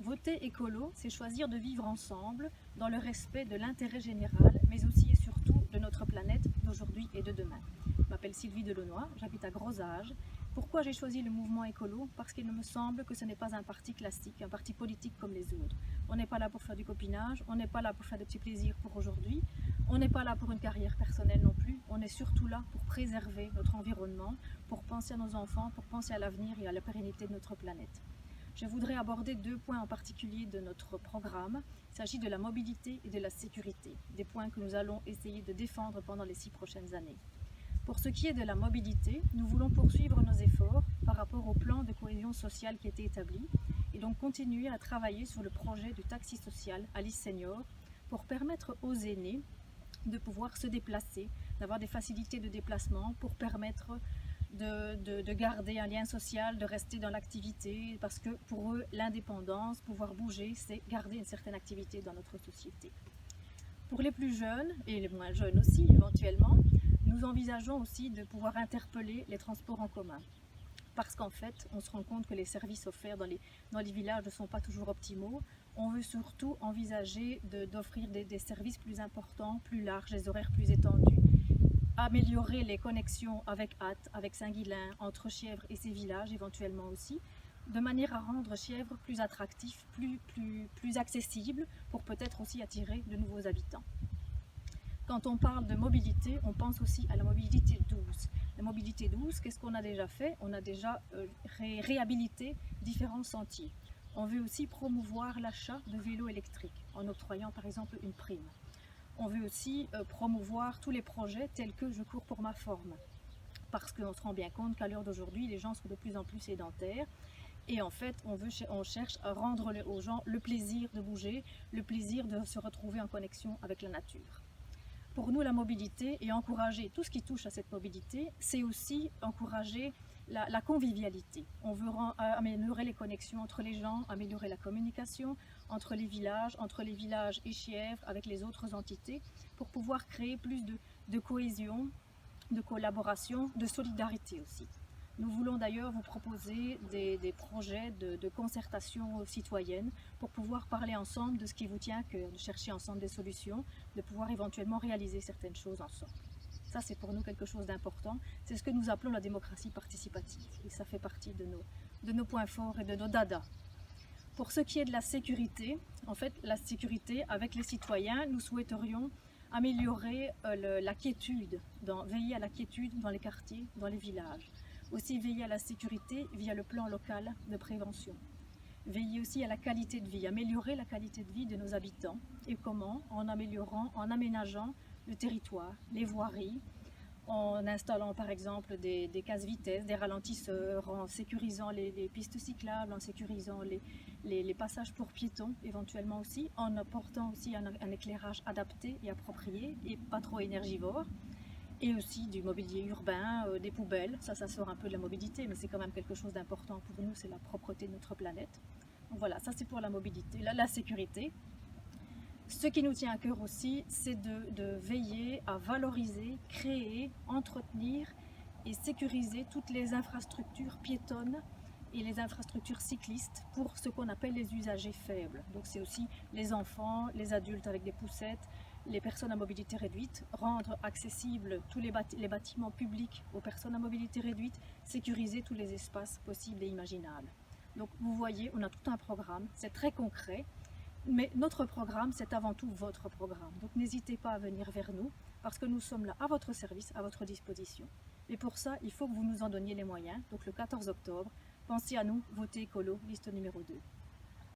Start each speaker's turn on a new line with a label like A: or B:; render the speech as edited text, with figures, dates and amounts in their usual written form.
A: Voter écolo, c'est choisir de vivre ensemble dans le respect de l'intérêt général, mais aussi et surtout de notre planète d'aujourd'hui et de demain. Je m'appelle Sylvie Delaunoy, j'habite à Grosage. Pourquoi j'ai choisi le mouvement écolo? Parce qu'il me semble que ce n'est pas un parti classique, un parti politique comme les autres. On n'est pas là pour faire du copinage, on n'est pas là pour faire des petits plaisirs pour aujourd'hui, on n'est pas là pour une carrière personnelle non plus, on est surtout là pour préserver notre environnement, pour penser à nos enfants, pour penser à l'avenir et à la pérennité de notre planète. Je voudrais aborder deux points en particulier de notre programme. Il s'agit de la mobilité et de la sécurité, des points que nous allons essayer de défendre pendant les 6 prochaines années. Pour ce qui est de la mobilité, nous voulons poursuivre nos efforts par rapport au plan de cohésion sociale qui a été établi et donc continuer à travailler sur le projet du taxi social Alice Senior pour permettre aux aînés de pouvoir se déplacer, d'avoir des facilités de déplacement pour permettre de garder un lien social, de rester dans l'activité, parce que pour eux, l'indépendance, pouvoir bouger, c'est garder une certaine activité dans notre société. Pour les plus jeunes, et les moins jeunes aussi éventuellement, nous envisageons aussi de pouvoir interpeller les transports en commun. Parce qu'en fait, on se rend compte que les services offerts dans les villages ne sont pas toujours optimaux. On veut surtout envisager d'offrir des services plus importants, plus larges, des horaires plus étendus, améliorer les connexions avec Ath, avec Saint-Guilain, entre Chièvres et ses villages éventuellement aussi, de manière à rendre Chièvres plus attractif, plus accessible, pour peut-être aussi attirer de nouveaux habitants. Quand on parle de mobilité, on pense aussi à la mobilité douce. La mobilité douce, qu'est-ce qu'on a déjà fait? On a déjà réhabilité différents sentiers. On veut aussi promouvoir l'achat de vélos électriques, en octroyant par exemple une prime. On veut aussi promouvoir tous les projets tels que Je cours pour ma forme, parce qu'on se rend bien compte qu'à l'heure d'aujourd'hui, les gens sont de plus en plus sédentaires et en fait, on cherche à rendre aux gens le plaisir de bouger, le plaisir de se retrouver en connexion avec la nature. Pour nous, la mobilité et encourager tout ce qui touche à cette mobilité, c'est aussi encourager la convivialité. On veut améliorer les connexions entre les gens, améliorer la communication entre les villages et Chièvres avec les autres entités pour pouvoir créer plus de cohésion, de collaboration, de solidarité aussi. Nous voulons d'ailleurs vous proposer des projets de concertation citoyenne pour pouvoir parler ensemble de ce qui vous tient à cœur, de chercher ensemble des solutions, de pouvoir éventuellement réaliser certaines choses ensemble. Ça, c'est pour nous quelque chose d'important. C'est ce que nous appelons la démocratie participative. Et ça fait partie de nos points forts et de nos dadas. Pour ce qui est de la sécurité, en fait, la sécurité avec les citoyens, nous souhaiterions améliorer la quiétude, veiller à la quiétude dans les quartiers, dans les villages. Aussi veiller à la sécurité via le plan local de prévention. Veiller aussi à la qualité de vie, améliorer la qualité de vie de nos habitants. Et comment? En aménageant le territoire, les voiries, en installant par exemple des casse-vitesses, des ralentisseurs, en sécurisant les pistes cyclables, en sécurisant les passages pour piétons éventuellement aussi, en apportant aussi un éclairage adapté et approprié et pas trop énergivore. Et aussi du mobilier urbain, des poubelles, ça sort un peu de la mobilité, mais c'est quand même quelque chose d'important pour nous, c'est la propreté de notre planète. Donc voilà, ça c'est pour la mobilité, la sécurité. Ce qui nous tient à cœur aussi, c'est de veiller à valoriser, créer, entretenir et sécuriser toutes les infrastructures piétonnes et les infrastructures cyclistes pour ce qu'on appelle les usagers faibles. Donc c'est aussi les enfants, les adultes avec des poussettes, les personnes à mobilité réduite, rendre accessibles tous les bâtiments publics aux personnes à mobilité réduite, sécuriser tous les espaces possibles et imaginables. Donc vous voyez, on a tout un programme, c'est très concret, mais notre programme, c'est avant tout votre programme. Donc n'hésitez pas à venir vers nous, parce que nous sommes là à votre service, à votre disposition. Et pour ça, il faut que vous nous en donniez les moyens. Donc le 14 octobre, pensez à nous, votez écolo, liste numéro 2.